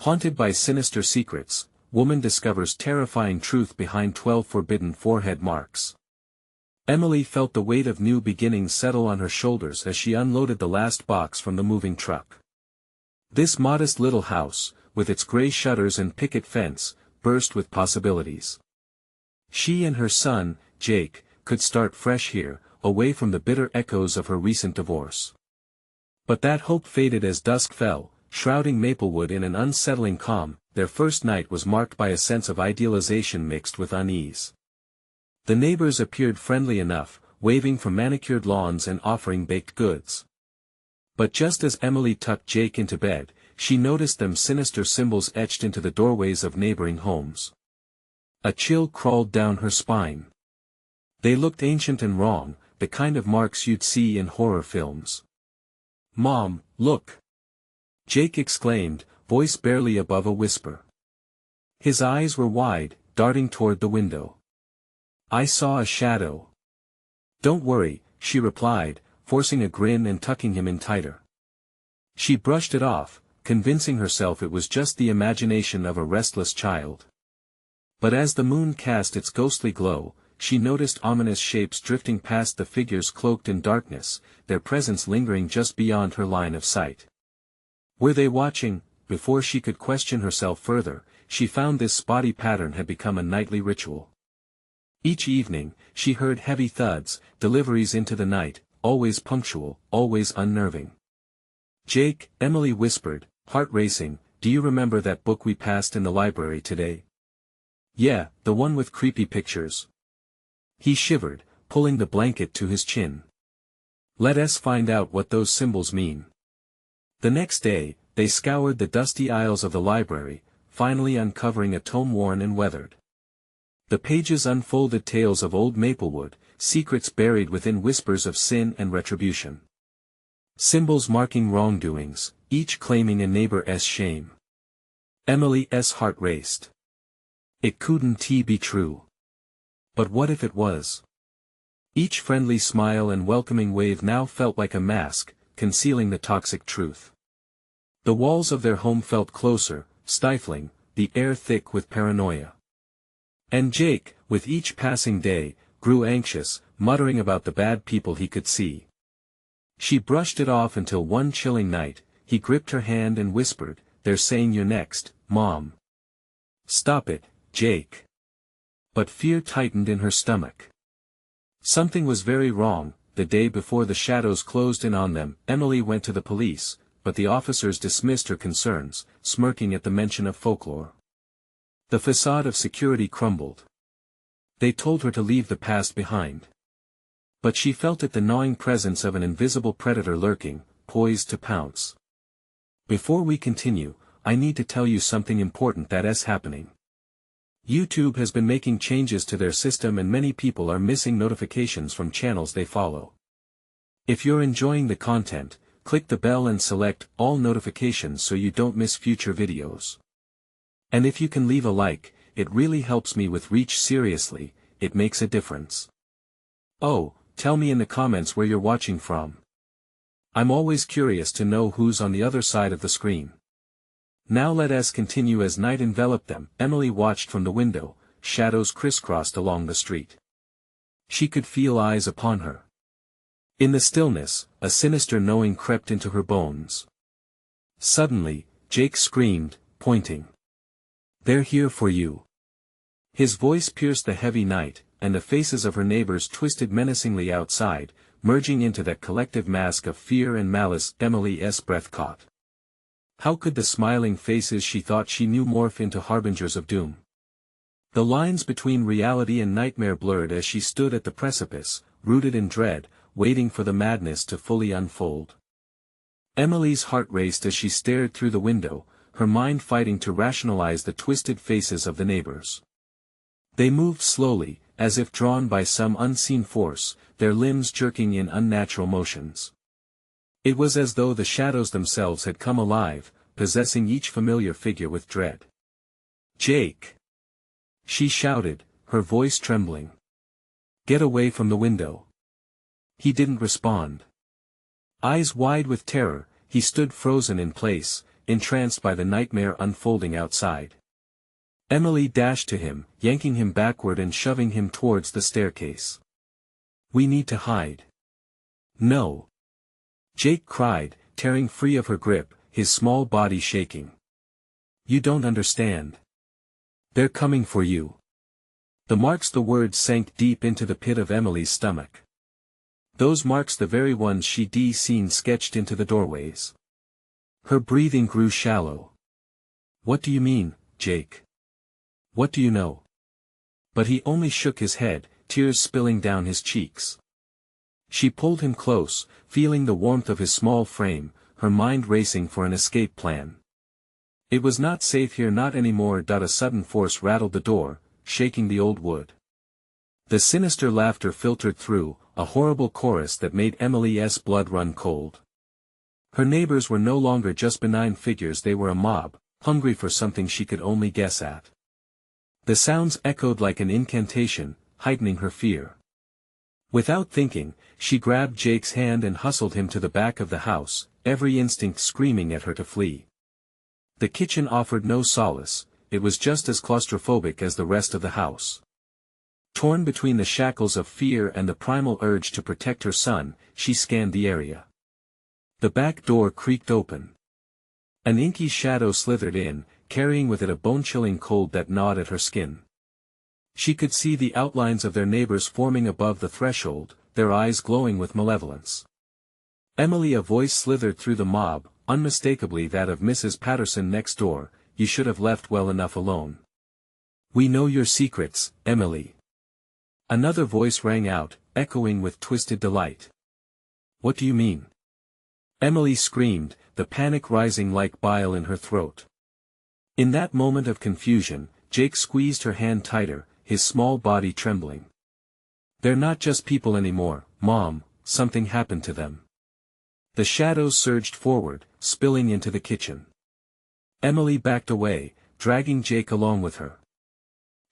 Haunted by sinister secrets, woman discovers terrifying truth behind 12 forbidden forehead marks. Emily felt the weight of new beginnings settle on her shoulders as she unloaded the last box from the moving truck. This modest little house, with its gray shutters and picket fence, burst with possibilities. She and her son, Jake, could start fresh here, away from the bitter echoes of her recent divorce. But that hope faded as dusk fell, shrouding Maplewood in an unsettling calm. Their first night was marked by a sense of idealization mixed with unease. The neighbors appeared friendly enough, waving from manicured lawns and offering baked goods. But just as Emily tucked Jake into bed, she noticed them sinister symbols etched into the doorways of neighboring homes. A chill crawled down her spine. They looked ancient and wrong, the kind of marks you'd see in horror films. "Mom, look!" Jake exclaimed, voice barely above a whisper. His eyes were wide, darting toward the window. "I saw a shadow." "Don't worry," she replied, forcing a grin and tucking him in tighter. She brushed it off, convincing herself it was just the imagination of a restless child. But as the moon cast its ghostly glow, she noticed ominous shapes drifting past the figures cloaked in darkness, their presence lingering just beyond her line of sight. Were they watching? Before she could question herself further, she found this spotty pattern had become a nightly ritual. Each evening, she heard heavy thuds, deliveries into the night, always punctual, always unnerving. "Jake," Emily whispered, heart racing, "do you remember that book we passed in the library today?" "Yeah, the one with creepy pictures." He shivered, pulling the blanket to his chin. "Let us find out what those symbols mean." The next day, they scoured the dusty aisles of the library, finally uncovering a tome worn and weathered. The pages unfolded tales of old Maplewood, secrets buried within whispers of sin and retribution. Symbols marking wrongdoings, each claiming a neighbor's shame. Emily's heart raced. It couldn't be true. But what if it was? Each friendly smile and welcoming wave now felt like a mask, concealing the toxic truth. The walls of their home felt closer, stifling, the air thick with paranoia. And Jake, with each passing day, grew anxious, muttering about the bad people he could see. She brushed it off until one chilling night, he gripped her hand and whispered, "They're saying you're next, Mom." "Stop it, Jake." But fear tightened in her stomach. Something was very wrong. The day before the shadows closed in on them, Emily went to the police, but the officers dismissed her concerns, smirking at the mention of folklore. The facade of security crumbled. They told her to leave the past behind. But she felt it, the gnawing presence of an invisible predator lurking, poised to pounce. Before we continue, I need to tell you something important that is happening. YouTube has been making changes to their system and many people are missing notifications from channels they follow. If you're enjoying the content, click the bell and select all notifications so you don't miss future videos. And if you can leave a like, it really helps me with reach. Seriously, it makes a difference. Oh, tell me in the comments where you're watching from. I'm always curious to know who's on the other side of the screen. Now let us continue. As night enveloped them, Emily watched from the window, shadows crisscrossed along the street. She could feel eyes upon her. In the stillness, a sinister knowing crept into her bones. Suddenly, Jake screamed, pointing. "They're here for you." His voice pierced the heavy night, and the faces of her neighbors twisted menacingly outside, merging into that collective mask of fear and malice. Emily's breath caught. How could the smiling faces she thought she knew morph into harbingers of doom? The lines between reality and nightmare blurred as she stood at the precipice, rooted in dread, waiting for the madness to fully unfold. Emily's heart raced as she stared through the window, her mind fighting to rationalize the twisted faces of the neighbors. They moved slowly, as if drawn by some unseen force, their limbs jerking in unnatural motions. It was as though the shadows themselves had come alive, possessing each familiar figure with dread. "Jake!" she shouted, her voice trembling. "Get away from the window." He didn't respond. Eyes wide with terror, he stood frozen in place, entranced by the nightmare unfolding outside. Emily dashed to him, yanking him backward and shoving him towards the staircase. "We need to hide." "No!" Jake cried, tearing free of her grip, his small body shaking. "You don't understand. They're coming for you." The words sank deep into the pit of Emily's stomach. Those marks, the very ones she'd seen sketched into the doorways. Her breathing grew shallow. "What do you mean, Jake? What do you know?" But he only shook his head, tears spilling down his cheeks. She pulled him close, feeling the warmth of his small frame, her mind racing for an escape plan. It was not safe here, not anymore. A sudden force rattled the door, shaking the old wood. The sinister laughter filtered through, a horrible chorus that made Emily's blood run cold. Her neighbors were no longer just benign figures, they were a mob, hungry for something she could only guess at. The sounds echoed like an incantation, heightening her fear. Without thinking, she grabbed Jake's hand and hustled him to the back of the house, every instinct screaming at her to flee. The kitchen offered no solace, it was just as claustrophobic as the rest of the house. Torn between the shackles of fear and the primal urge to protect her son, she scanned the area. The back door creaked open. An inky shadow slithered in, carrying with it a bone-chilling cold that gnawed at her skin. She could see the outlines of their neighbors forming above the threshold, their eyes glowing with malevolence. "Emily," a voice slithered through the mob, unmistakably that of Mrs. Patterson next door, "you should have left well enough alone. We know your secrets, Emily." Another voice rang out, echoing with twisted delight. "What do you mean?" Emily screamed, the panic rising like bile in her throat. In that moment of confusion, Jake squeezed her hand tighter, his small body trembling. "They're not just people anymore, Mom, something happened to them." The shadows surged forward, spilling into the kitchen. Emily backed away, dragging Jake along with her.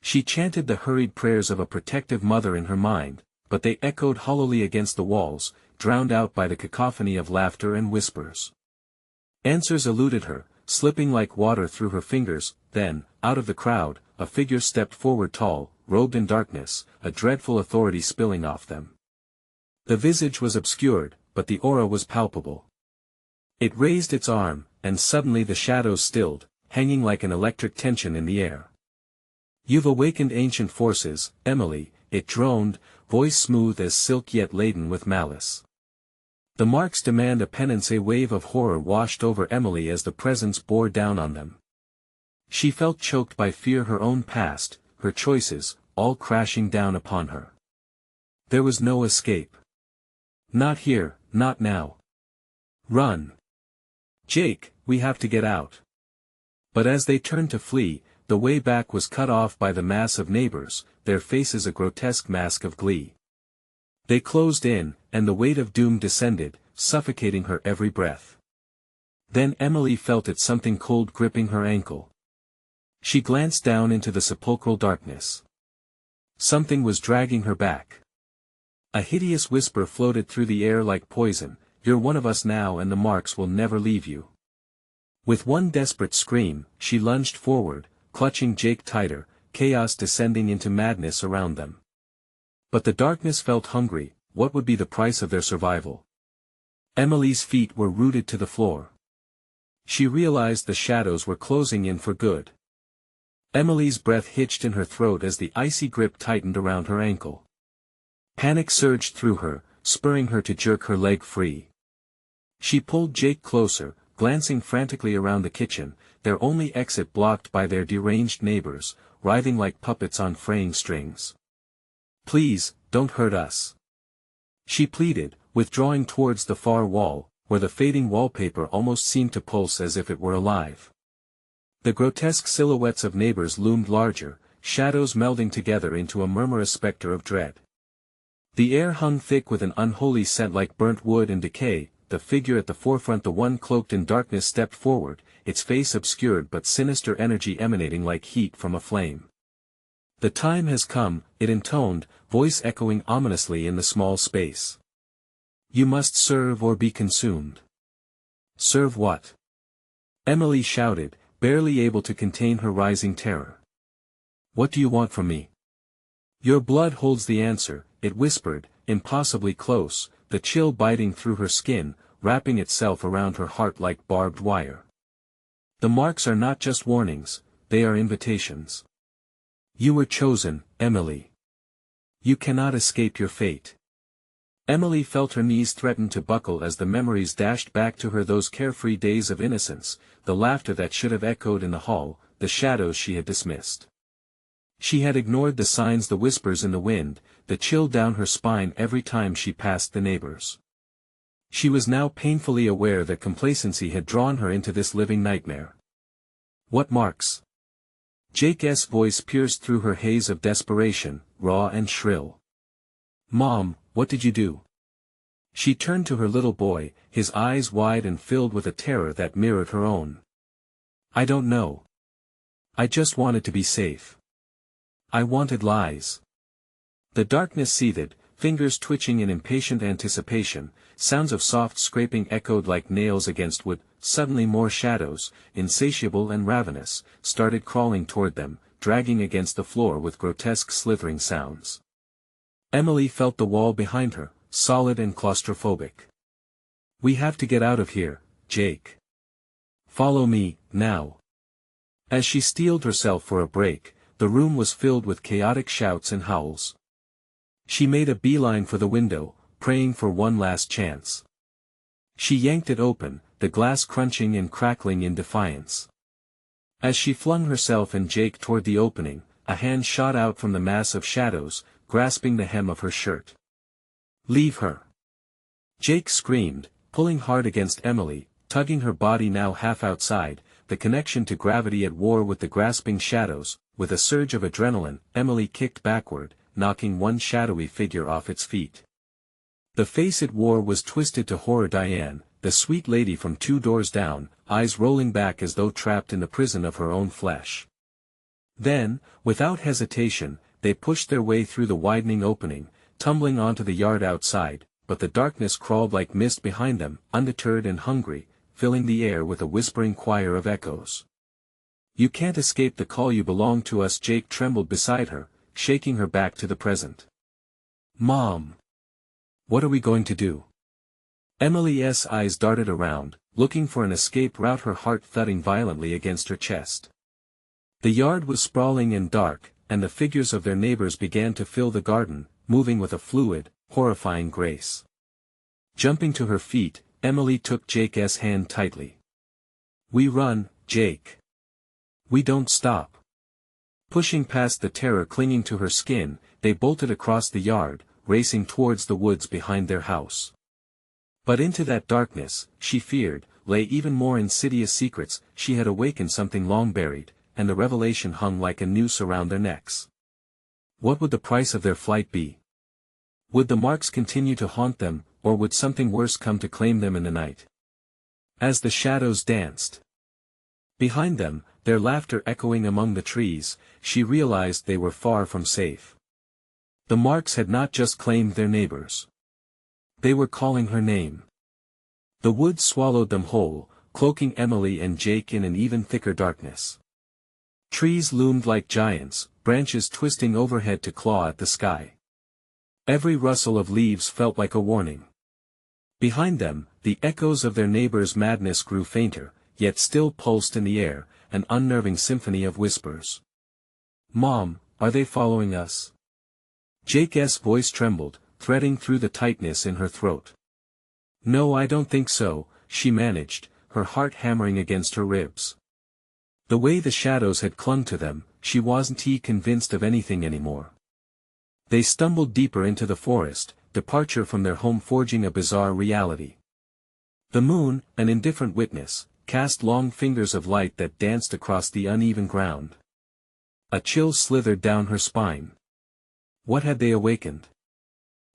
She chanted the hurried prayers of a protective mother in her mind, but they echoed hollowly against the walls, drowned out by the cacophony of laughter and whispers. Answers eluded her, slipping like water through her fingers. Then, out of the crowd, a figure stepped forward, tall, robed in darkness, a dreadful authority spilling off them. The visage was obscured, but the aura was palpable. It raised its arm, and suddenly the shadows stilled, hanging like an electric tension in the air. "You've awakened ancient forces, Emily," it droned, voice smooth as silk yet laden with malice. The marks demand a penance. A wave of horror washed over Emily as the presence bore down on them. She felt choked by fear, her own past, her choices, all crashing down upon her. There was no escape. Not here, not now. "Run! Jake, we have to get out." But as they turned to flee, the way back was cut off by the mass of neighbors, their faces a grotesque mask of glee. They closed in, and the weight of doom descended, suffocating her every breath. Then Emily felt it, something cold gripping her ankle. She glanced down into the sepulchral darkness. Something was dragging her back. A hideous whisper floated through the air like poison, "You're one of us now, and the marks will never leave you." With one desperate scream, she lunged forward, clutching Jake tighter, chaos descending into madness around them. But the darkness felt hungry. What would be the price of their survival? Emily's feet were rooted to the floor. She realized the shadows were closing in for good. Emily's breath hitched in her throat as the icy grip tightened around her ankle. Panic surged through her, spurring her to jerk her leg free. She pulled Jake closer, glancing frantically around the kitchen, their only exit blocked by their deranged neighbors, writhing like puppets on fraying strings. "Please, don't hurt us," she pleaded, withdrawing towards the far wall, where the fading wallpaper almost seemed to pulse as if it were alive. The grotesque silhouettes of neighbors loomed larger, shadows melding together into a murmurous specter of dread. The air hung thick with an unholy scent like burnt wood and decay. The figure at the forefront, the one cloaked in darkness, stepped forward, its face obscured but sinister energy emanating like heat from a flame. "The time has come," it intoned, voice echoing ominously in the small space. "You must serve or be consumed." "Serve what?" Emily shouted, barely able to contain her rising terror. "What do you want from me?" "Your blood holds the answer," it whispered, impossibly close, the chill biting through her skin, wrapping itself around her heart like barbed wire. "The marks are not just warnings, they are invitations. You were chosen, Emily. You cannot escape your fate." Emily felt her knees threaten to buckle as the memories dashed back to her, those carefree days of innocence, the laughter that should have echoed in the hall, the shadows she had dismissed. She had ignored the signs, the whispers in the wind, the chill down her spine every time she passed the neighbors. She was now painfully aware that complacency had drawn her into this living nightmare. "What marks?" Jake's voice pierced through her haze of desperation, raw and shrill. "Mom, what did you do?" She turned to her little boy, his eyes wide and filled with a terror that mirrored her own. "I don't know. I just wanted to be safe. I wanted lies." The darkness seethed, fingers twitching in impatient anticipation, sounds of soft scraping echoed like nails against wood. Suddenly more shadows, insatiable and ravenous, started crawling toward them, dragging against the floor with grotesque slithering sounds. Emily felt the wall behind her, solid and claustrophobic. "We have to get out of here, Jake. Follow me, now." As she steeled herself for a break, the room was filled with chaotic shouts and howls. She made a beeline for the window, praying for one last chance. She yanked it open, the glass crunching and crackling in defiance. As she flung herself and Jake toward the opening, a hand shot out from the mass of shadows, grasping the hem of her shirt. "Leave her!" Jake screamed, pulling hard against Emily, tugging her body now half outside, the connection to gravity at war with the grasping shadows. With a surge of adrenaline, Emily kicked backward, knocking one shadowy figure off its feet. The face it wore was twisted to horror. Diane, the sweet lady from 2 doors down, eyes rolling back as though trapped in the prison of her own flesh. Then, without hesitation, they pushed their way through the widening opening, tumbling onto the yard outside, but the darkness crawled like mist behind them, undeterred and hungry, filling the air with a whispering choir of echoes. "You can't escape the call, you belong to us." Jake trembled beside her, shaking her back to the present. "Mom! What are we going to do?" Emily's eyes darted around, looking for an escape route, her heart thudding violently against her chest. The yard was sprawling and dark, and the figures of their neighbors began to fill the garden, moving with a fluid, horrifying grace. Jumping to her feet, Emily took Jake's hand tightly. "We run, Jake. We don't stop." Pushing past the terror clinging to her skin, they bolted across the yard, racing towards the woods behind their house. But into that darkness, she feared, lay even more insidious secrets. She had awakened something long buried, and the revelation hung like a noose around their necks. What would the price of their flight be? Would the marks continue to haunt them, or would something worse come to claim them in the night? As the shadows danced behind them, their laughter echoing among the trees, she realized they were far from safe. The marks had not just claimed their neighbors. They were calling her name. The woods swallowed them whole, cloaking Emily and Jake in an even thicker darkness. Trees loomed like giants, branches twisting overhead to claw at the sky. Every rustle of leaves felt like a warning. Behind them, the echoes of their neighbors' madness grew fainter, yet still pulsed in the air, an unnerving symphony of whispers. "Mom, are they following us?" Jake's voice trembled, threading through the tightness in her throat. "No, I don't think so," she managed, her heart hammering against her ribs. The way the shadows had clung to them, she wasn't convinced of anything anymore. They stumbled deeper into the forest, departure from their home forging a bizarre reality. The moon, an indifferent witness, cast long fingers of light that danced across the uneven ground. A chill slithered down her spine. What had they awakened?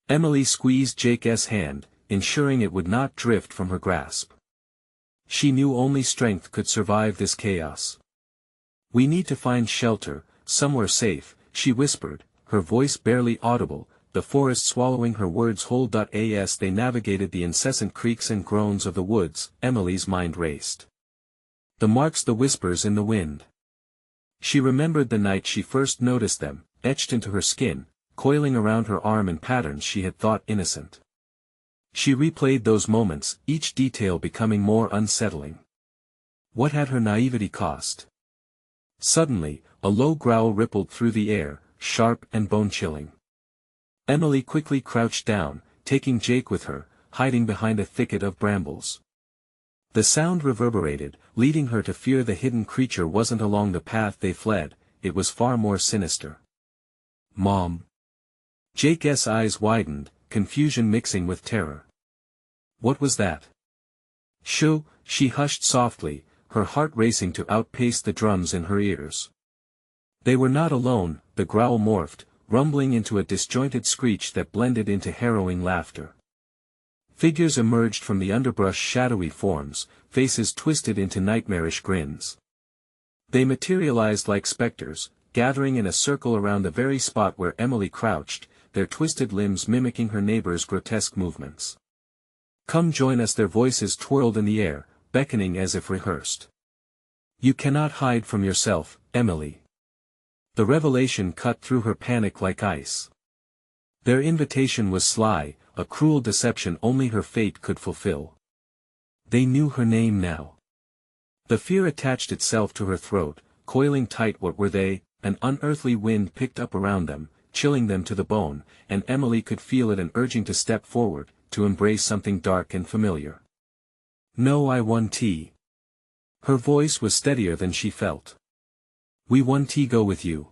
Emily squeezed Jake's hand, ensuring it would not drift from her grasp. She knew only strength could survive this chaos. "We need to find shelter, somewhere safe," she whispered, her voice barely audible, the forest swallowing her words whole. As they navigated the incessant creaks and groans of the woods, Emily's mind raced. The marks, the whispers in the wind. She remembered the night she first noticed them, etched into her skin, coiling around her arm in patterns she had thought innocent. She replayed those moments, each detail becoming more unsettling. What had her naivety cost? Suddenly, a low growl rippled through the air, sharp and bone-chilling. Emily quickly crouched down, taking Jake with her, hiding behind a thicket of brambles. The sound reverberated, leading her to fear the hidden creature wasn't along the path they fled, it was far more sinister. Mom. Jake's eyes widened, confusion mixing with terror. What was that? Shoo, she hushed softly, her heart racing to outpace the drums in her ears. They were not alone, the growl morphed, rumbling into a disjointed screech that blended into harrowing laughter. Figures emerged from the underbrush, shadowy forms, faces twisted into nightmarish grins. They materialized like specters, gathering in a circle around the very spot where Emily crouched, their twisted limbs mimicking her neighbor's grotesque movements. Come join us, their voices twirled in the air, beckoning as if rehearsed. You cannot hide from yourself, Emily. The revelation cut through her panic like ice. Their invitation was sly, a cruel deception only her fate could fulfill. They knew her name now. The fear attached itself to her throat, coiling tight. What were they? An unearthly wind picked up around them, chilling them to the bone, and Emily could feel it, an urging to step forward, to embrace something dark and familiar. No, I want tea. Her voice was steadier than she felt. We want tea, go with you.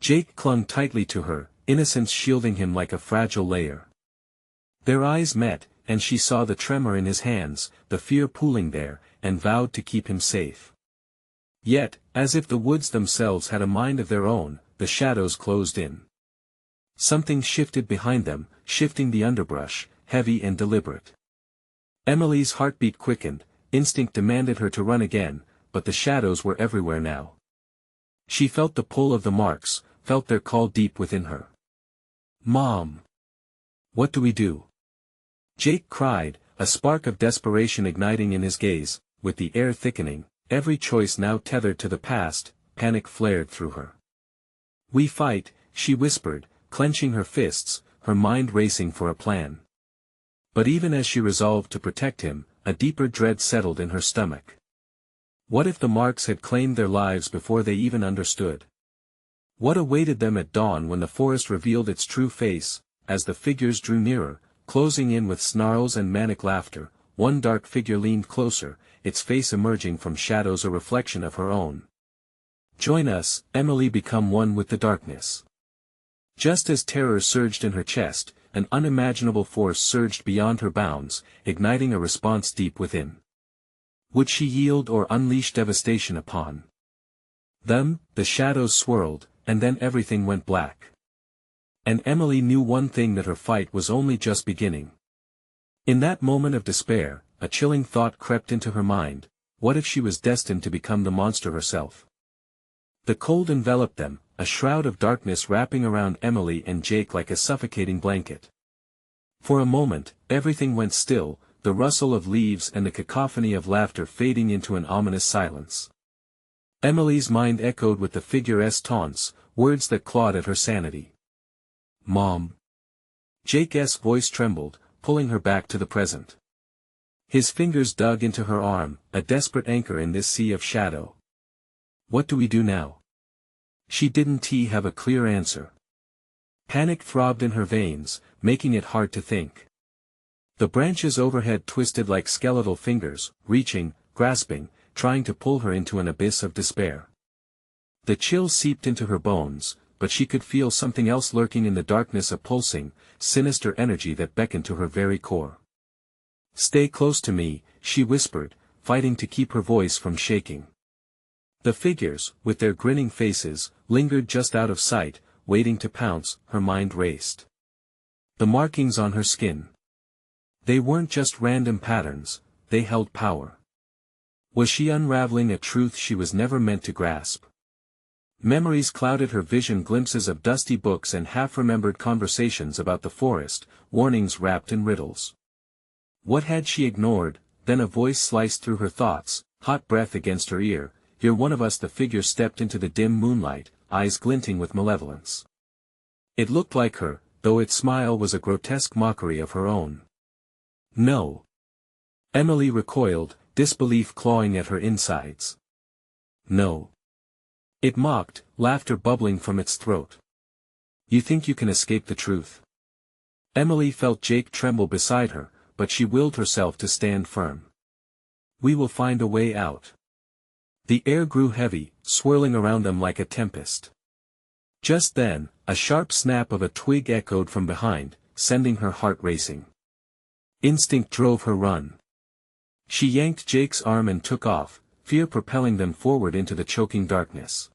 Jake clung tightly to her, innocence shielding him like a fragile layer. Their eyes met, and she saw the tremor in his hands, the fear pooling there, and vowed to keep him safe. Yet, as if the woods themselves had a mind of their own, the shadows closed in. Something shifted behind them, shifting the underbrush, heavy and deliberate. Emily's heartbeat quickened, instinct demanded her to run again, but the shadows were everywhere now. She felt the pull of the marks, felt their call deep within her. Mom! What do we do? Jake cried, a spark of desperation igniting in his gaze. With the air thickening, every choice now tethered to the past, panic flared through her. We fight, she whispered, clenching her fists, her mind racing for a plan. But even as she resolved to protect him, a deeper dread settled in her stomach. What if the marks had claimed their lives before they even understood? What awaited them at dawn when the forest revealed its true face? As the figures drew nearer, closing in with snarls and manic laughter, one dark figure leaned closer, its face emerging from shadows, a reflection of her own. Join us, Emily, become one with the darkness. Just as terror surged in her chest, an unimaginable force surged beyond her bounds, igniting a response deep within. Would she yield or unleash devastation upon them? The shadows swirled, and then everything went black. And Emily knew one thing, that her fight was only just beginning. In that moment of despair, a chilling thought crept into her mind: what if she was destined to become the monster herself? The cold enveloped them, a shroud of darkness wrapping around Emily and Jake like a suffocating blanket. For a moment, everything went still, the rustle of leaves and the cacophony of laughter fading into an ominous silence. Emily's mind echoed with the figure's taunts, words that clawed at her sanity. Mom. Jake's voice trembled, pulling her back to the present. His fingers dug into her arm, a desperate anchor in this sea of shadow. What do we do now? She didn't have a clear answer. Panic throbbed in her veins, making it hard to think. The branches overhead twisted like skeletal fingers, reaching, grasping, trying to pull her into an abyss of despair. The chill seeped into her bones, but she could feel something else lurking in the darkness, a pulsing, sinister energy that beckoned to her very core. Stay close to me, she whispered, fighting to keep her voice from shaking. The figures, with their grinning faces, lingered just out of sight, waiting to pounce. Her mind raced. The markings on her skin. They weren't just random patterns, they held power. Was she unraveling a truth she was never meant to grasp? Memories clouded her vision, glimpses of dusty books and half-remembered conversations about the forest, warnings wrapped in riddles. What had she ignored? Then a voice sliced through her thoughts, hot breath against her ear. "You're one of us." The figure stepped into the dim moonlight, eyes glinting with malevolence. It looked like her, though its smile was a grotesque mockery of her own. "No." Emily recoiled, disbelief clawing at her insides. "No." It mocked, laughter bubbling from its throat. "You think you can escape the truth?" Emily felt Jake tremble beside her, but she willed herself to stand firm. "We will find a way out." The air grew heavy, swirling around them like a tempest. Just then, a sharp snap of a twig echoed from behind, sending her heart racing. Instinct drove her run. She yanked Jake's arm and took off, fear propelling them forward into the choking darkness.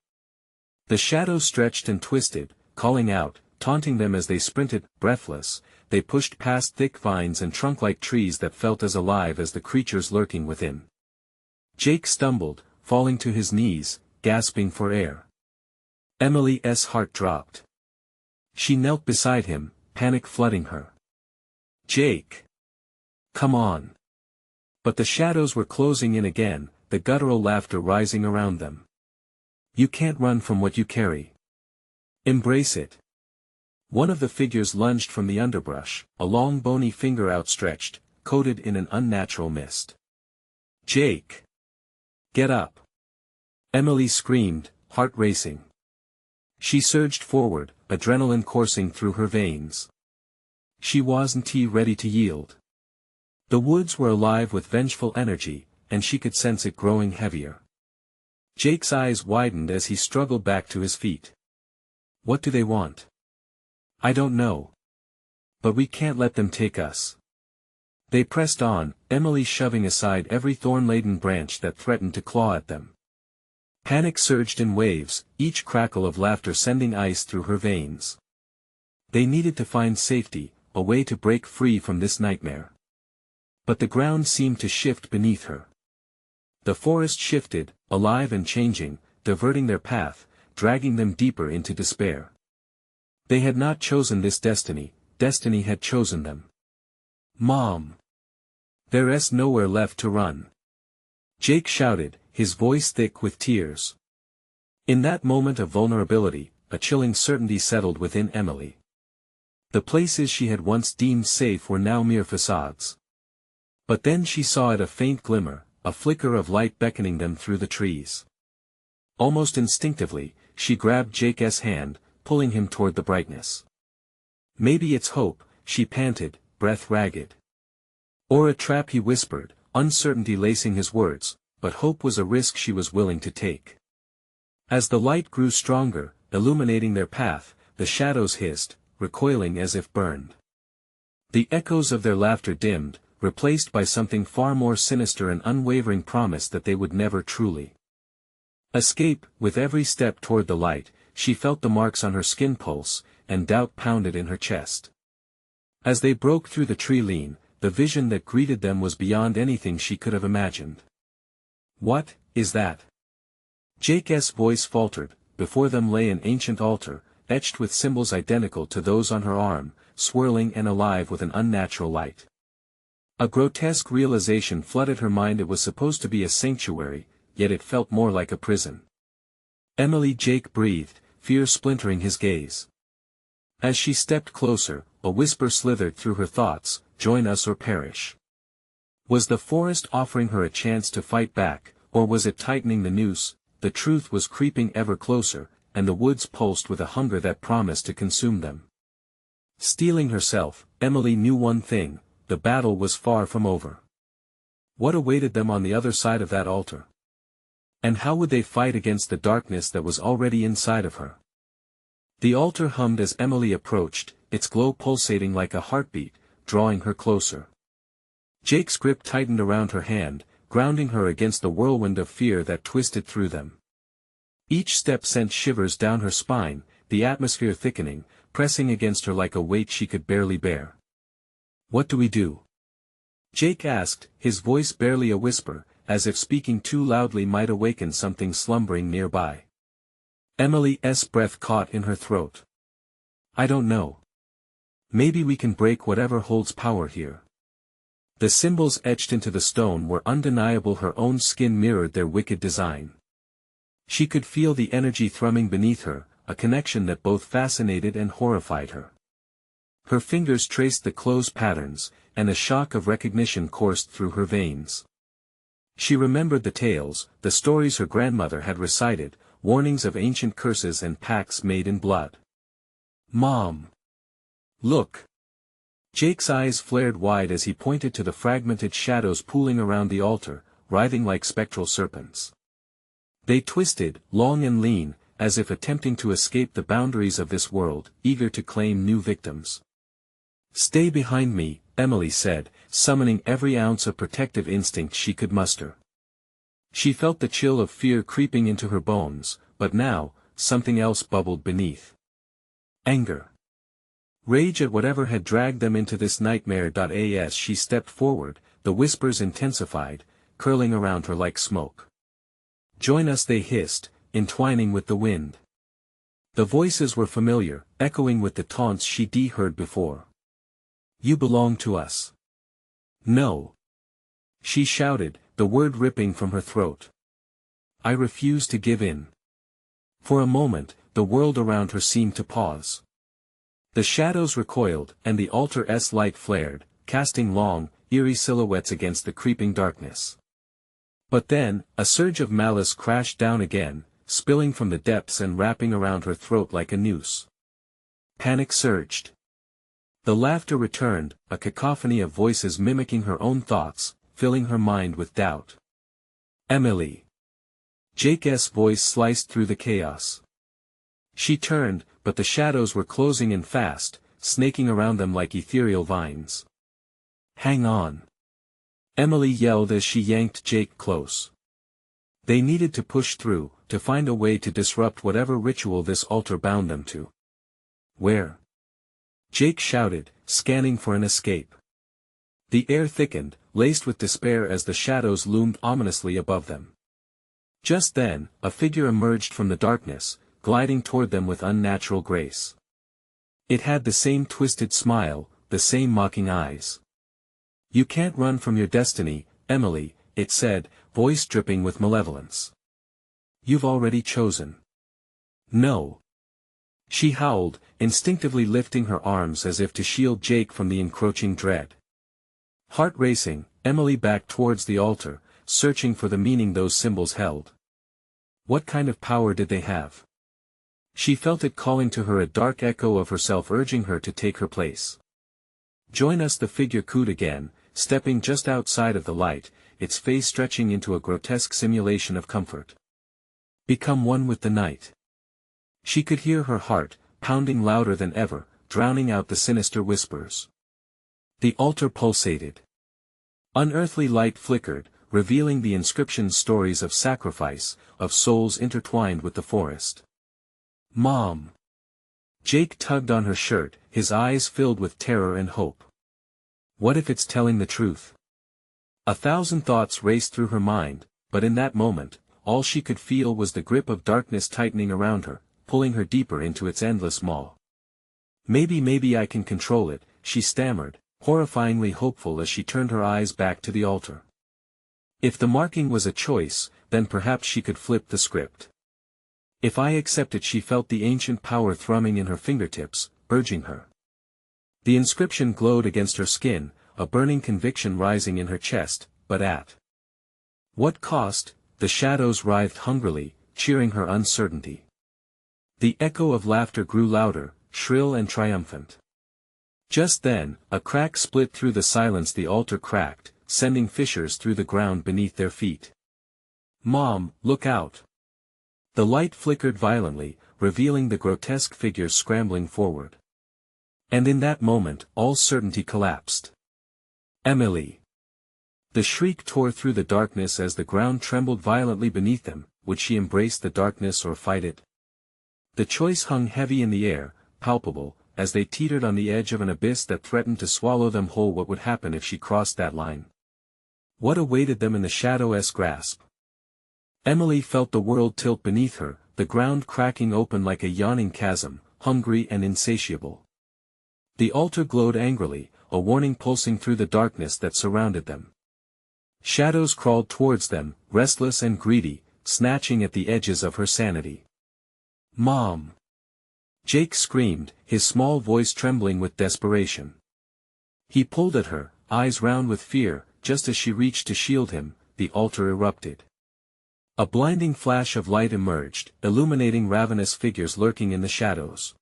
The shadows stretched and twisted, calling out, taunting them as they sprinted. Breathless, they pushed past thick vines and trunk-like trees that felt as alive as the creatures lurking within. Jake stumbled, falling to his knees, gasping for air. Emily's heart dropped. She knelt beside him, panic flooding her. "Jake! Come on!" But the shadows were closing in again, the guttural laughter rising around them. "You can't run from what you carry. Embrace it." One of the figures lunged from the underbrush, a long bony finger outstretched, coated in an unnatural mist. "Jake! Get up!" Emily screamed, heart racing. She surged forward, adrenaline coursing through her veins. She wasn't ready to yield. The woods were alive with vengeful energy, and she could sense it growing heavier. Jake's eyes widened as he struggled back to his feet. "What do they want?" "I don't know. But we can't let them take us." They pressed on, Emily shoving aside every thorn-laden branch that threatened to claw at them. Panic surged in waves, each crackle of laughter sending ice through her veins. They needed to find safety, a way to break free from this nightmare. But the ground seemed to shift beneath her. The forest shifted, alive and changing, diverting their path, dragging them deeper into despair. They had not chosen this destiny, destiny had chosen them. "Mom! There's nowhere left to run!" Jake shouted, his voice thick with tears. In that moment of vulnerability, a chilling certainty settled within Emily. The places she had once deemed safe were now mere facades. But then she saw it, a faint glimmer, a flicker of light beckoning them through the trees. Almost instinctively, she grabbed Jake's hand, pulling him toward the brightness. "Maybe it's hope," she panted, breath ragged. "Or a trap," he whispered, uncertainty lacing his words, but hope was a risk she was willing to take. As the light grew stronger, illuminating their path, the shadows hissed, recoiling as if burned. The echoes of their laughter dimmed, replaced by something far more sinister, an unwavering promise that they would never truly escape. With every step toward the light, she felt the marks on her skin pulse, and doubt pounded in her chest. As they broke through the tree line, the vision that greeted them was beyond anything she could have imagined. "What is that?" Jake's voice faltered. Before them lay an ancient altar, etched with symbols identical to those on her arm, swirling and alive with an unnatural light. A grotesque realization flooded her mind. It was supposed to be a sanctuary, yet it felt more like a prison. "Emily!" Jake breathed, fear splintering his gaze. As she stepped closer, a whisper slithered through her thoughts, "Join us or perish." Was the forest offering her a chance to fight back, or was it tightening the noose? The truth was creeping ever closer, and the woods pulsed with a hunger that promised to consume them. Steeling herself, Emily knew one thing: the battle was far from over. What awaited them on the other side of that altar? And how would they fight against the darkness that was already inside of her? The altar hummed as Emily approached, its glow pulsating like a heartbeat, drawing her closer. Jake's grip tightened around her hand, grounding her against the whirlwind of fear that twisted through them. Each step sent shivers down her spine, the atmosphere thickening, pressing against her like a weight she could barely bear. "What do we do?" Jake asked, his voice barely a whisper, as if speaking too loudly might awaken something slumbering nearby. Emily's breath caught in her throat. "I don't know. Maybe we can break whatever holds power here." The symbols etched into the stone were undeniable. Her own skin mirrored their wicked design. She could feel the energy thrumming beneath her, a connection that both fascinated and horrified her. Her fingers traced the closed patterns, and a shock of recognition coursed through her veins. She remembered the tales, the stories her grandmother had recited, warnings of ancient curses and pacts made in blood. "Mom! Look!" Jake's eyes flared wide as he pointed to the fragmented shadows pooling around the altar, writhing like spectral serpents. They twisted, long and lean, as if attempting to escape the boundaries of this world, eager to claim new victims. "Stay behind me," Emily said, summoning every ounce of protective instinct she could muster. She felt the chill of fear creeping into her bones, but now, something else bubbled beneath. Anger. Rage at whatever had dragged them into this nightmare. As she stepped forward, the whispers intensified, curling around her like smoke. "Join us," they hissed, entwining with the wind. The voices were familiar, echoing with the taunts she'd heard before. "You belong to us." "No," she shouted, the word ripping from her throat. "I refuse to give in." For a moment, the world around her seemed to pause. The shadows recoiled, and the altar's light flared, casting long, eerie silhouettes against the creeping darkness. But then, a surge of malice crashed down again, spilling from the depths and wrapping around her throat like a noose. Panic surged. The laughter returned, a cacophony of voices mimicking her own thoughts, filling her mind with doubt. "Emily!" Jake's voice sliced through the chaos. She turned, but the shadows were closing in fast, snaking around them like ethereal vines. "Hang on!" Emily yelled as she yanked Jake close. They needed to push through, to find a way to disrupt whatever ritual this altar bound them to. "Where?" Jake shouted, scanning for an escape. The air thickened, laced with despair as the shadows loomed ominously above them. Just then, a figure emerged from the darkness, gliding toward them with unnatural grace. It had the same twisted smile, the same mocking eyes. "You can't run from your destiny, Emily," it said, voice dripping with malevolence. "You've already chosen." "No." She howled, instinctively lifting her arms as if to shield Jake from the encroaching dread. Heart racing, Emily backed towards the altar, searching for the meaning those symbols held. What kind of power did they have? She felt it calling to her, a dark echo of herself urging her to take her place. "Join us," the figure cooed again, stepping just outside of the light, its face stretching into a grotesque simulation of comfort. "Become one with the night." She could hear her heart, pounding louder than ever, drowning out the sinister whispers. The altar pulsated. Unearthly light flickered, revealing the inscription's stories of sacrifice, of souls intertwined with the forest. "Mom!" Jake tugged on her shirt, his eyes filled with terror and hope. What if it's telling the truth? 1,000 thoughts raced through her mind, but in that moment, all she could feel was the grip of darkness tightening around her, pulling her deeper into its endless maw. Maybe I can control it," she stammered, horrifyingly hopeful as she turned her eyes back to the altar. If the marking was a choice, then perhaps she could flip the script. If I accept it, she felt the ancient power thrumming in her fingertips, urging her. The inscription glowed against her skin, a burning conviction rising in her chest, but at what cost? The shadows writhed hungrily, cheering her uncertainty. The echo of laughter grew louder, shrill and triumphant. Just then, a crack split through the silence. The altar cracked, sending fissures through the ground beneath their feet. "Mom, look out!" The light flickered violently, revealing the grotesque figures scrambling forward. And in that moment, all certainty collapsed. "Emily!" The shriek tore through the darkness as the ground trembled violently beneath them. Would she embrace the darkness or fight it? The choice hung heavy in the air, palpable, as they teetered on the edge of an abyss that threatened to swallow them whole. What would happen if she crossed that line? What awaited them in the shadow's grasp? Emily felt the world tilt beneath her, the ground cracking open like a yawning chasm, hungry and insatiable. The altar glowed angrily, a warning pulsing through the darkness that surrounded them. Shadows crawled towards them, restless and greedy, snatching at the edges of her sanity. "Mom!" Jake screamed, his small voice trembling with desperation. He pulled at her, eyes round with fear. Just as she reached to shield him, the altar erupted. A blinding flash of light emerged, illuminating ravenous figures lurking in the shadows.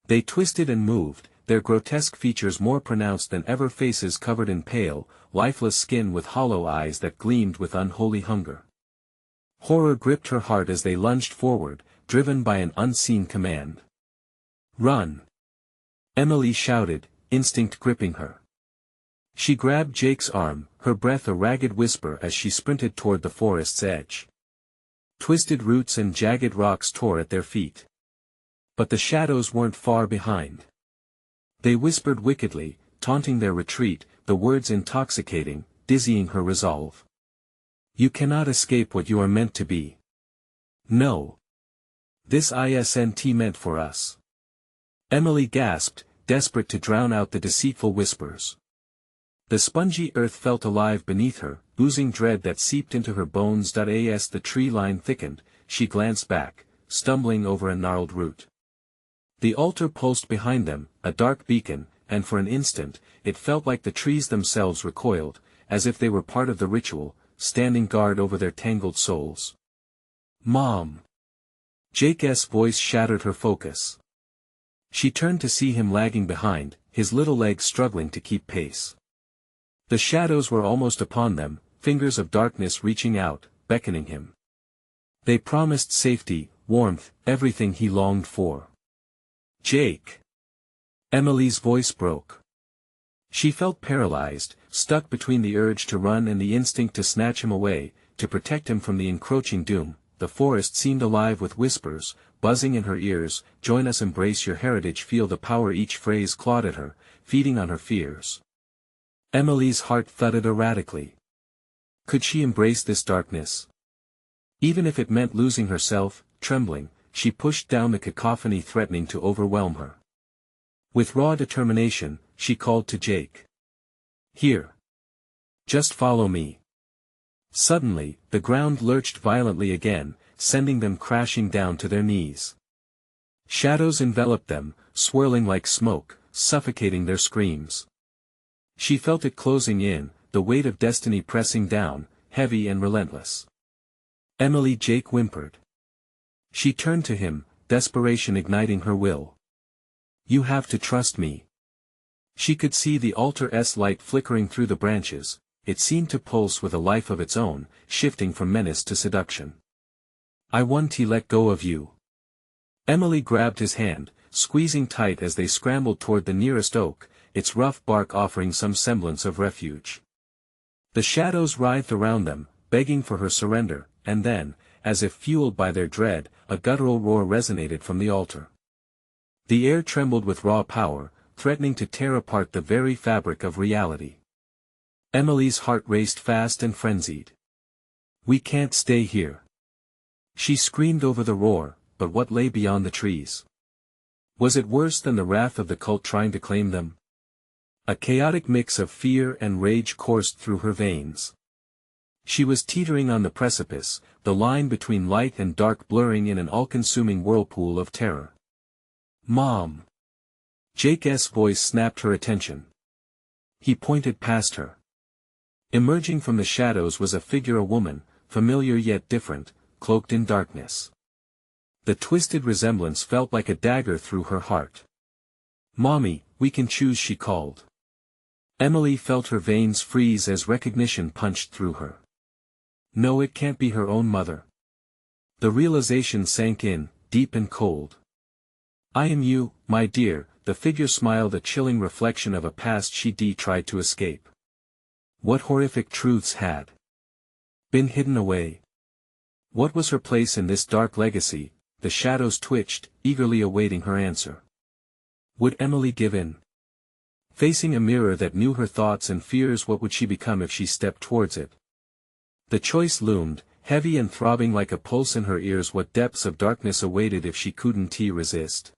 They twisted and moved, their grotesque features more pronounced than ever, faces covered in pale, lifeless skin with hollow eyes that gleamed with unholy hunger. Horror gripped her heart as they lunged forward, driven by an unseen command. "Run!" Emily shouted, instinct gripping her. She grabbed Jake's arm, her breath a ragged whisper as she sprinted toward the forest's edge. Twisted roots and jagged rocks tore at their feet. But the shadows weren't far behind. They whispered wickedly, taunting their retreat, the words intoxicating, dizzying her resolve. "You cannot escape what you are meant to be. No. This isn't meant for us." Emily gasped, desperate to drown out the deceitful whispers. The spongy earth felt alive beneath her, oozing dread that seeped into her bones. As the tree line thickened, she glanced back, stumbling over a gnarled root. The altar pulsed behind them, a dark beacon, and for an instant, it felt like the trees themselves recoiled, as if they were part of the ritual, standing guard over their tangled souls. "Mom!" Jake's voice shattered her focus. She turned to see him lagging behind, his little legs struggling to keep pace. The shadows were almost upon them, fingers of darkness reaching out, beckoning him. They promised safety, warmth, everything he longed for. "Jake!" Emily's voice broke. She felt paralyzed, stuck between the urge to run and the instinct to snatch him away, to protect him from the encroaching doom. The forest seemed alive with whispers, buzzing in her ears. "Join us, embrace your heritage." Feel the power each phrase clawed at her, feeding on her fears. Emily's heart thudded erratically. Could she embrace this darkness? Even if it meant losing herself, trembling, she pushed down the cacophony threatening to overwhelm her. With raw determination, she called to Jake. "Here. Just follow me." Suddenly, the ground lurched violently again, sending them crashing down to their knees. Shadows enveloped them, swirling like smoke, suffocating their screams. She felt it closing in, the weight of destiny pressing down, heavy and relentless. "Emily!" Jake whimpered. She turned to him, desperation igniting her will. "You have to trust me." She could see the altar's light flickering through the branches. It seemed to pulse with a life of its own, shifting from menace to seduction. "I won't let go of you." Emily grabbed his hand, squeezing tight as they scrambled toward the nearest oak, its rough bark offering some semblance of refuge. The shadows writhed around them, begging for her surrender, and then, as if fueled by their dread, a guttural roar resonated from the altar. The air trembled with raw power, threatening to tear apart the very fabric of reality. Emily's heart raced fast and frenzied. "We can't stay here." She screamed over the roar, but what lay beyond the trees? Was it worse than the wrath of the cult trying to claim them? A chaotic mix of fear and rage coursed through her veins. She was teetering on the precipice, the line between light and dark blurring in an all-consuming whirlpool of terror. "Mom!" Jake's voice snapped her attention. He pointed past her. Emerging from the shadows was a figure, a woman, familiar yet different, cloaked in darkness. The twisted resemblance felt like a dagger through her heart. "Mommy, we can choose," she called. Emily felt her veins freeze as recognition punched through her. No, it can't be her own mother. The realization sank in, deep and cold. "I am you, my dear," the figure smiled, a chilling reflection of a past she'd tried to escape. What horrific truths had been hidden away? What was her place in this dark legacy? The shadows twitched, eagerly awaiting her answer. Would Emily give in? Facing a mirror that knew her thoughts and fears, what would she become if she stepped towards it? The choice loomed, heavy and throbbing like a pulse in her ears. What depths of darkness awaited if she couldn't resist?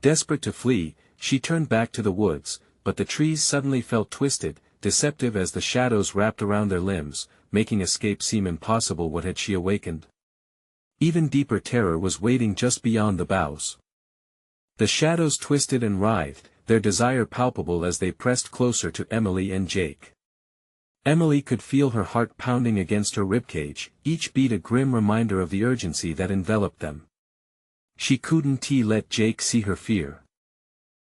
Desperate to flee, she turned back to the woods, but the trees suddenly felt twisted, deceptive as the shadows wrapped around their limbs, making escape seem impossible. What had she awakened? Even deeper terror was waiting just beyond the boughs. The shadows twisted and writhed, their desire palpable as they pressed closer to Emily and Jake. Emily could feel her heart pounding against her ribcage, each beat a grim reminder of the urgency that enveloped them. She couldn't let Jake see her fear.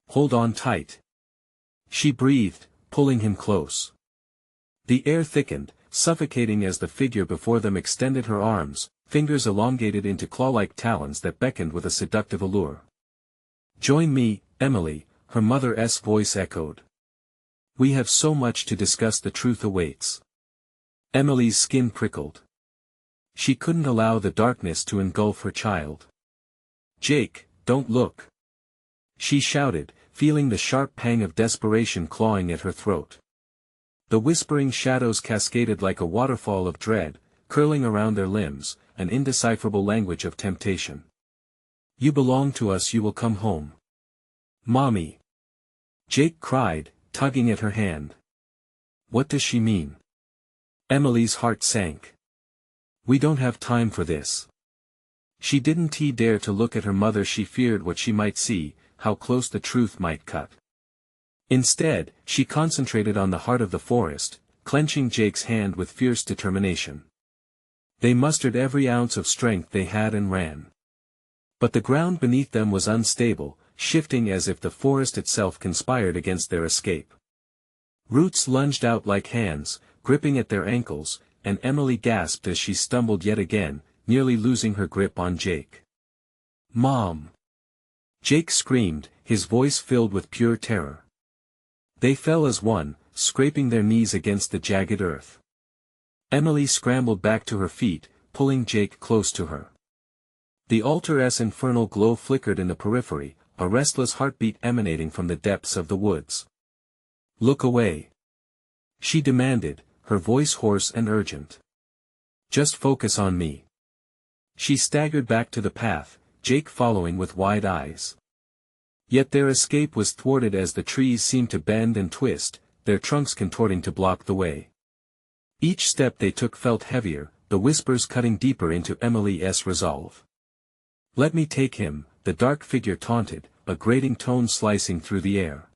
"Hold on tight," she breathed, pulling him close. The air thickened, suffocating as the figure before them extended her arms, fingers elongated into claw-like talons that beckoned with a seductive allure. "Join me, Emily," her mother's voice echoed. "We have so much to discuss. The truth awaits." Emily's skin prickled. She couldn't allow the darkness to engulf her child. "Jake, don't look," she shouted, feeling the sharp pang of desperation clawing at her throat. The whispering shadows cascaded like a waterfall of dread, curling around their limbs, an indecipherable language of temptation. "You belong to us. You will come home." "Mommy!" Jake cried, tugging at her hand. "What does she mean?" Emily's heart sank. "We don't have time for this." She didn't dare to look at her mother. She feared what she might see, how close the truth might cut. Instead, she concentrated on the heart of the forest, clenching Jake's hand with fierce determination. They mustered every ounce of strength they had and ran. But the ground beneath them was unstable, shifting as if the forest itself conspired against their escape. Roots lunged out like hands, gripping at their ankles, and Emily gasped as she stumbled yet again, nearly losing her grip on Jake. "Mom!" Jake screamed, his voice filled with pure terror. They fell as one, scraping their knees against the jagged earth. Emily scrambled back to her feet, pulling Jake close to her. The altar's infernal glow flickered in the periphery, a restless heartbeat emanating from the depths of the woods. "Look away," she demanded, her voice hoarse and urgent. "Just focus on me." She staggered back to the path, Jake following with wide eyes. Yet their escape was thwarted as the trees seemed to bend and twist, their trunks contorting to block the way. Each step they took felt heavier, the whispers cutting deeper into Emily's resolve. "Let me take him," the dark figure taunted, a grating tone slicing through the air.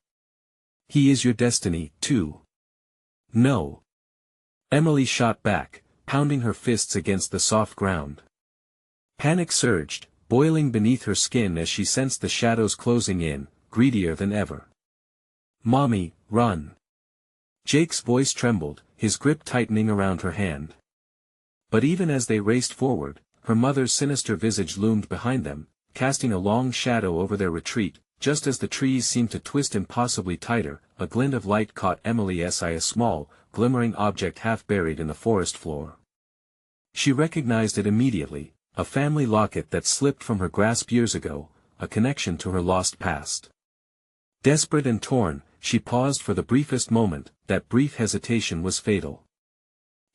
"He is your destiny, too." "No." Emily shot back, pounding her fists against the soft ground. Panic surged, boiling beneath her skin as she sensed the shadows closing in, greedier than ever. "Mommy, run!" Jake's voice trembled, his grip tightening around her hand. But even as they raced forward, her mother's sinister visage loomed behind them, casting a long shadow over their retreat. Just as the trees seemed to twist impossibly tighter, a glint of light caught Emily's eye, a small, glimmering object half buried in the forest floor. She recognized it immediately, a family locket that slipped from her grasp years ago, a connection to her lost past. Desperate and torn, she paused for the briefest moment. That brief hesitation was fatal.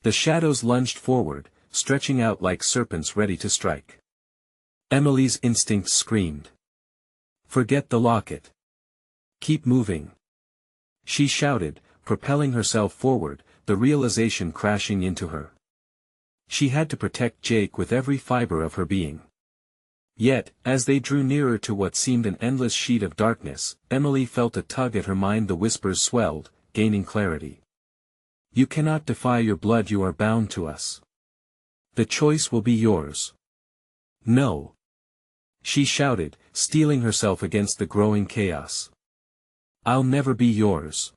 The shadows lunged forward, stretching out like serpents ready to strike. Emily's instincts screamed. "Forget the locket. Keep moving," she shouted, propelling herself forward, the realization crashing into her. She had to protect Jake with every fiber of her being. Yet, as they drew nearer to what seemed an endless sheet of darkness, Emily felt a tug at her mind. The whispers swelled, gaining clarity. "You cannot defy your blood. You are bound to us. The choice will be yours." "No," she shouted, steeling herself against the growing chaos. "I'll never be yours."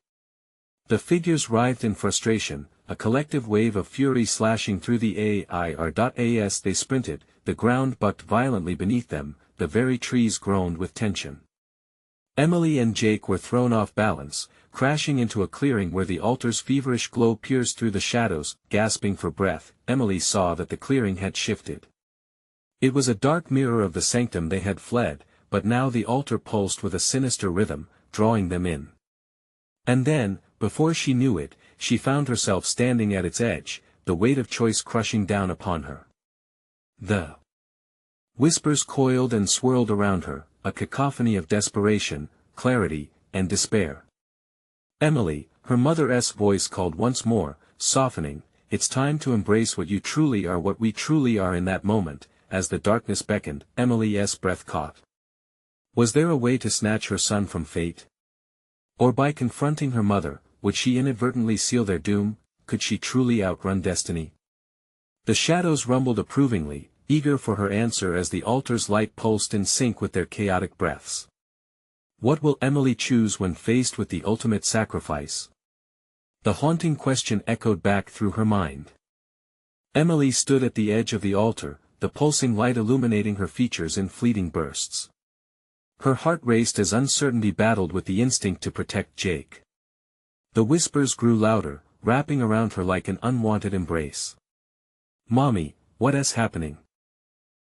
The figures writhed in frustration, a collective wave of fury slashing through the air. They sprinted, the ground bucked violently beneath them, the very trees groaned with tension. Emily and Jake were thrown off balance, crashing into a clearing where the altar's feverish glow pierced through the shadows. Gasping for breath, Emily saw that the clearing had shifted. It was a dark mirror of the sanctum they had fled, but now the altar pulsed with a sinister rhythm, drawing them in. And then, before she knew it, she found herself standing at its edge, the weight of choice crushing down upon her. The whispers coiled and swirled around her, a cacophony of desperation, clarity, and despair. Emily, her mother's voice called once more, softening, "It's time to embrace what you truly are, what we truly are." In that moment, as the darkness beckoned, Emily's breath caught. Was there a way to snatch her son from fate? Or by confronting her mother, would she inadvertently seal their doom? Could she truly outrun destiny? The shadows rumbled approvingly, eager for her answer as the altar's light pulsed in sync with their chaotic breaths. What will Emily choose when faced with the ultimate sacrifice? The haunting question echoed back through her mind. Emily stood at the edge of the altar, the pulsing light illuminating her features in fleeting bursts. Her heart raced as uncertainty battled with the instinct to protect Jake. The whispers grew louder, wrapping around her like an unwanted embrace. "Mommy, what's happening?"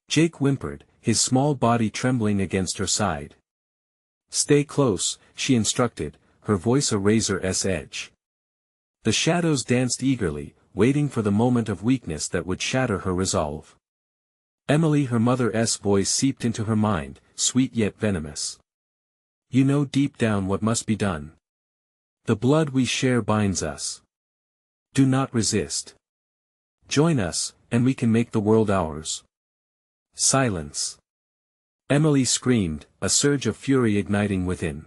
Jake whimpered, his small body trembling against her side. "Stay close," she instructed, her voice a razor's edge. The shadows danced eagerly, waiting for the moment of weakness that would shatter her resolve. Emily, her mother's voice seeped into her mind, sweet yet venomous. "You know deep down what must be done. The blood we share binds us. Do not resist. Join us, and we can make the world ours." Silence. Emily screamed, a surge of fury igniting within.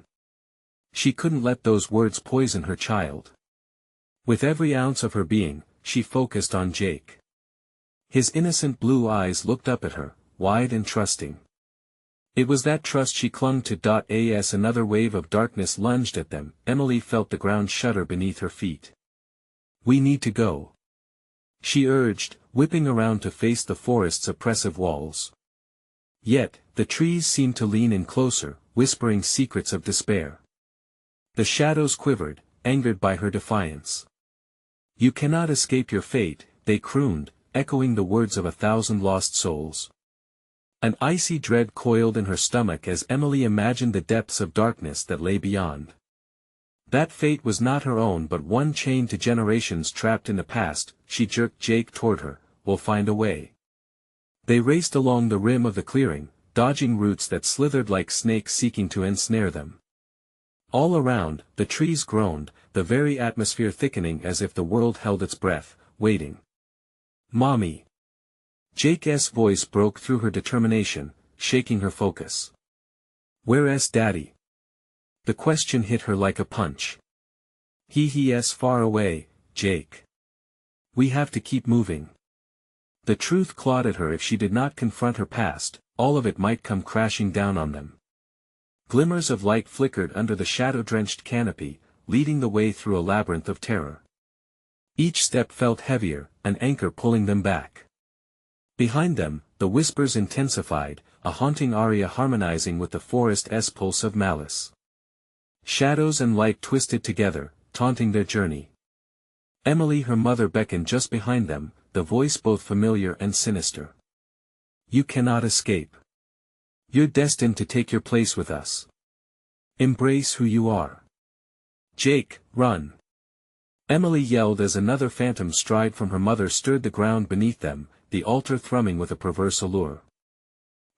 She couldn't let those words poison her child. With every ounce of her being, she focused on Jake. His innocent blue eyes looked up at her, wide and trusting. It was that trust she clung to. As another wave of darkness lunged at them, Emily felt the ground shudder beneath her feet. "We need to go," she urged, whipping around to face the forest's oppressive walls. Yet, the trees seemed to lean in closer, whispering secrets of despair. The shadows quivered, angered by her defiance. "You cannot escape your fate," they crooned, echoing the words of 1,000 lost souls. An icy dread coiled in her stomach as Emily imagined the depths of darkness that lay beyond. That fate was not her own but one chained to generations trapped in the past. She jerked Jake toward her. "We'll find a way." They raced along the rim of the clearing, dodging roots that slithered like snakes seeking to ensnare them. All around, the trees groaned, the very atmosphere thickening as if the world held its breath, waiting. "Mommy." Jake's voice broke through her determination, shaking her focus. "Where's Daddy?" The question hit her like a punch. He's far away, Jake. We have to keep moving." The truth clawed at her. If she did not confront her past, all of it might come crashing down on them. Glimmers of light flickered under the shadow-drenched canopy, leading the way through a labyrinth of terror. Each step felt heavier, an anchor pulling them back. Behind them, the whispers intensified, a haunting aria harmonizing with the forest's pulse of malice. Shadows and light twisted together, taunting their journey. Emily, her mother, beckoned just behind them, the voice both familiar and sinister. "You cannot escape. You're destined to take your place with us. Embrace who you are. Jake, run!" Emily yelled as another phantom stride from her mother stirred the ground beneath them, the altar thrumming with a perverse allure.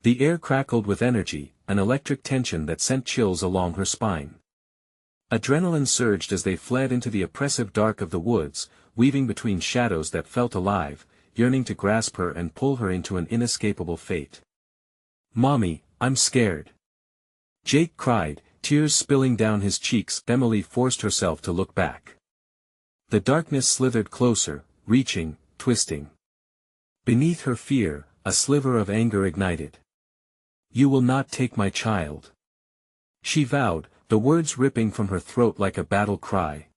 The air crackled with energy, an electric tension that sent chills along her spine. Adrenaline surged as they fled into the oppressive dark of the woods, weaving between shadows that felt alive, yearning to grasp her and pull her into an inescapable fate. "Mommy, I'm scared," Jake cried, tears spilling down his cheeks. Emily forced herself to look back. The darkness slithered closer, reaching, twisting. Beneath her fear, a sliver of anger ignited. "You will not take my child," she vowed, the words ripping from her throat like a battle cry.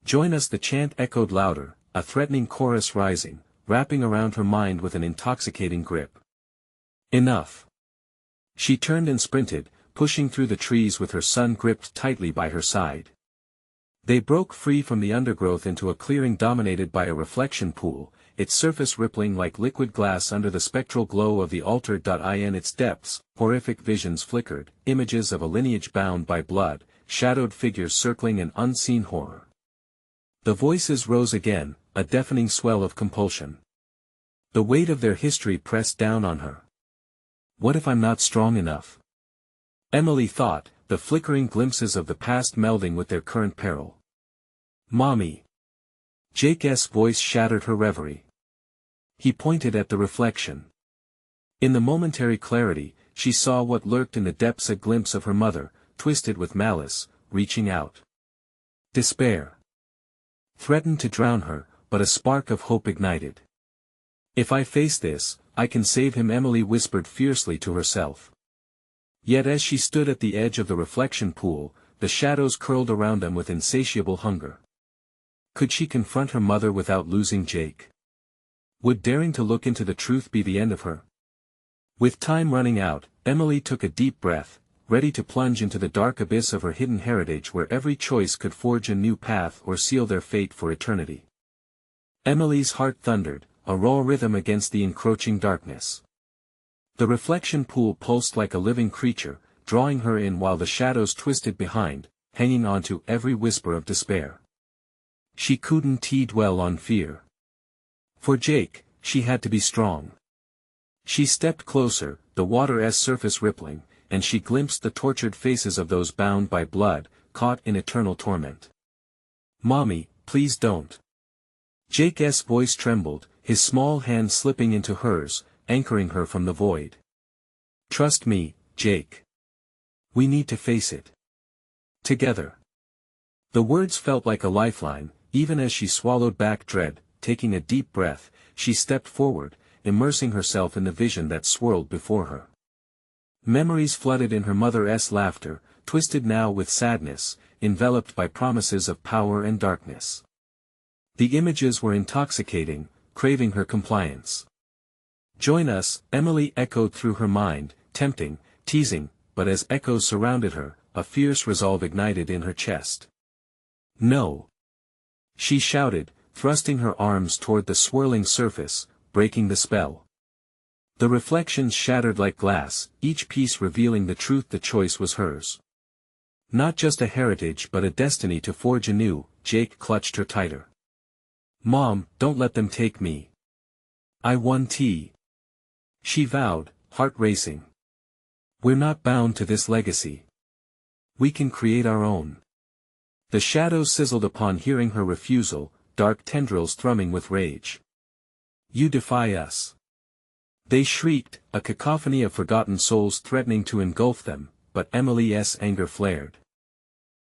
"Join us!" The chant echoed louder, a threatening chorus rising, wrapping around her mind with an intoxicating grip. Enough. She turned and sprinted, pushing through the trees with her son gripped tightly by her side. They broke free from the undergrowth into a clearing dominated by a reflection pool, its surface rippling like liquid glass under the spectral glow of the altar. In its depths, horrific visions flickered, images of a lineage bound by blood, shadowed figures circling an unseen horror. The voices rose again, a deafening swell of compulsion. The weight of their history pressed down on her. "What if I'm not strong enough?" Emily thought, the flickering glimpses of the past melding with their current peril. "Mommy!" Jake's voice shattered her reverie. He pointed at the reflection. In the momentary clarity, she saw what lurked in the depths, a glimpse of her mother, twisted with malice, reaching out. Despair threatened to drown her, but a spark of hope ignited. "If I face this, I can save him," Emily whispered fiercely to herself. Yet as she stood at the edge of the reflection pool, the shadows curled around them with insatiable hunger. Could she confront her mother without losing Jake? Would daring to look into the truth be the end of her? With time running out, Emily took a deep breath, ready to plunge into the dark abyss of her hidden heritage where every choice could forge a new path or seal their fate for eternity. Emily's heart thundered, a raw rhythm against the encroaching darkness. The reflection pool pulsed like a living creature, drawing her in while the shadows twisted behind, hanging on to every whisper of despair. She couldn't dwell on fear. For Jake, she had to be strong. She stepped closer, the water's surface rippling, and she glimpsed the tortured faces of those bound by blood, caught in eternal torment. "Mommy, please don't." Jake's voice trembled, his small hand slipping into hers, anchoring her from the void. "Trust me, Jake. We need to face it together." The words felt like a lifeline, even as she swallowed back dread. Taking a deep breath, she stepped forward, immersing herself in the vision that swirled before her. Memories flooded in her mother's laughter, twisted now with sadness, enveloped by promises of power and darkness. The images were intoxicating, craving her compliance. "Join us," Emily echoed through her mind, tempting, teasing, but as echoes surrounded her, a fierce resolve ignited in her chest. "No!" she shouted, thrusting her arms toward the swirling surface, breaking the spell. The reflections shattered like glass, each piece revealing the truth. The choice was hers. Not just a heritage but a destiny to forge anew. Jake clutched her tighter. "Mom, don't let them take me. I want tea," she vowed, heart racing. "We're not bound to this legacy. We can create our own." The shadows sizzled upon hearing her refusal, dark tendrils thrumming with rage. "You defy us!" they shrieked, a cacophony of forgotten souls threatening to engulf them, but Emily's anger flared.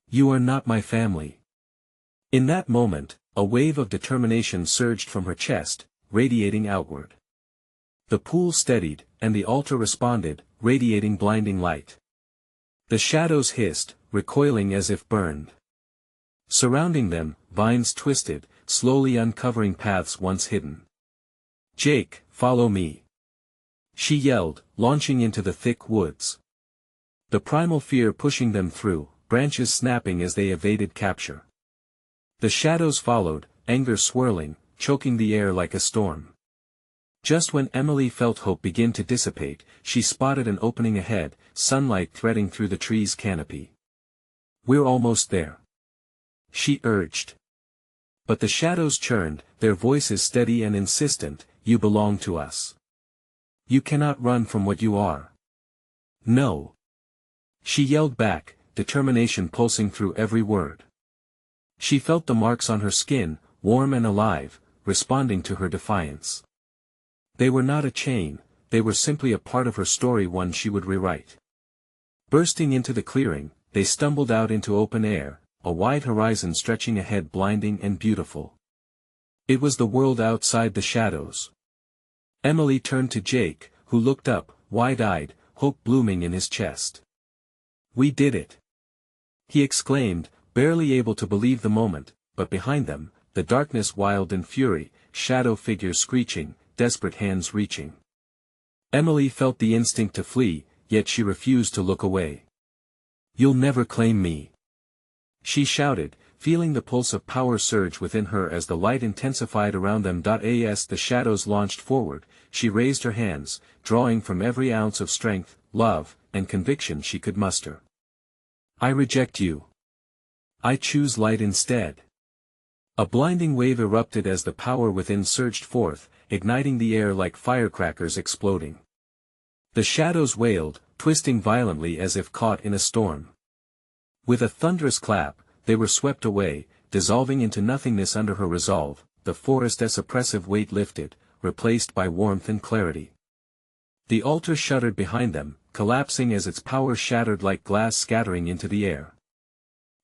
"You are not my family." In that moment, a wave of determination surged from her chest, radiating outward. The pool steadied, and the altar responded, radiating blinding light. The shadows hissed, recoiling as if burned. Surrounding them, vines twisted, slowly uncovering paths once hidden. "Jake, follow me!" she yelled, launching into the thick woods. The primal fear pushing them through, branches snapping as they evaded capture. The shadows followed, anger swirling, choking the air like a storm. Just when Emily felt hope begin to dissipate, she spotted an opening ahead, sunlight threading through the tree's canopy. "We're almost there," she urged. But the shadows churned, their voices steady and insistent. "You belong to us. You cannot run from what you are." "No!" she yelled back, determination pulsing through every word. She felt the marks on her skin, warm and alive, responding to her defiance. They were not a chain, they were simply a part of her story, one she would rewrite. Bursting into the clearing, they stumbled out into open air, a wide horizon stretching ahead, blinding and beautiful. It was the world outside the shadows. Emily turned to Jake, who looked up, wide-eyed, hope blooming in his chest. "We did it!" he exclaimed, barely able to believe the moment, but behind them, the darkness wild in fury, shadow figures screeching, desperate hands reaching. Emily felt the instinct to flee, yet she refused to look away. "You'll never claim me!" she shouted, feeling the pulse of power surge within her as the light intensified around them. As the shadows launched forward, she raised her hands, drawing from every ounce of strength, love, and conviction she could muster. "I reject you. I choose light instead." A blinding wave erupted as the power within surged forth, igniting the air like firecrackers exploding. The shadows wailed, twisting violently as if caught in a storm. With a thunderous clap, they were swept away, dissolving into nothingness under her resolve. The forest's oppressive weight lifted, replaced by warmth and clarity. The altar shuddered behind them, collapsing as its power shattered like glass scattering into the air.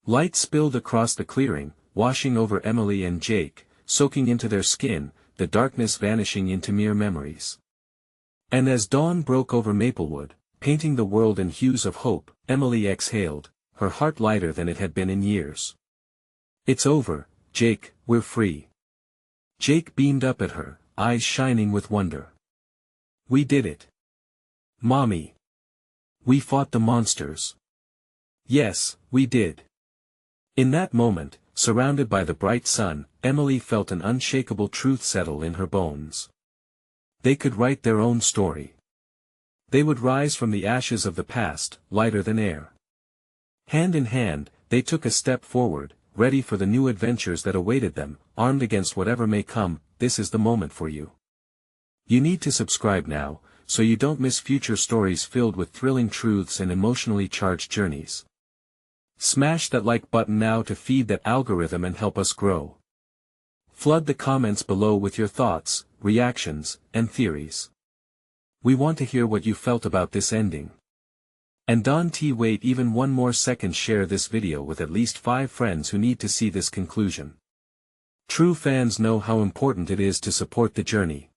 Light spilled across the clearing, washing over Emily and Jake, soaking into their skin, the darkness vanishing into mere memories. And as dawn broke over Maplewood, painting the world in hues of hope, Emily exhaled, her heart lighter than it had been in years. "It's over, Jake, we're free." Jake beamed up at her, eyes shining with wonder. "We did it. Mommy. We fought the monsters." "Yes, we did." In that moment, surrounded by the bright sun, Emily felt an unshakable truth settle in her bones. They could write their own story. They would rise from the ashes of the past, lighter than air. Hand in hand, they took a step forward, ready for the new adventures that awaited them, armed against whatever may come. This is the moment for you. You need to subscribe now, so you don't miss future stories filled with thrilling truths and emotionally charged journeys. Smash that like button now to feed that algorithm and help us grow. Flood the comments below with your thoughts, reactions, and theories. We want to hear what you felt about this ending. And don't wait even one more second, share this video with at least 5 friends who need to see this conclusion. True fans know how important it is to support the journey.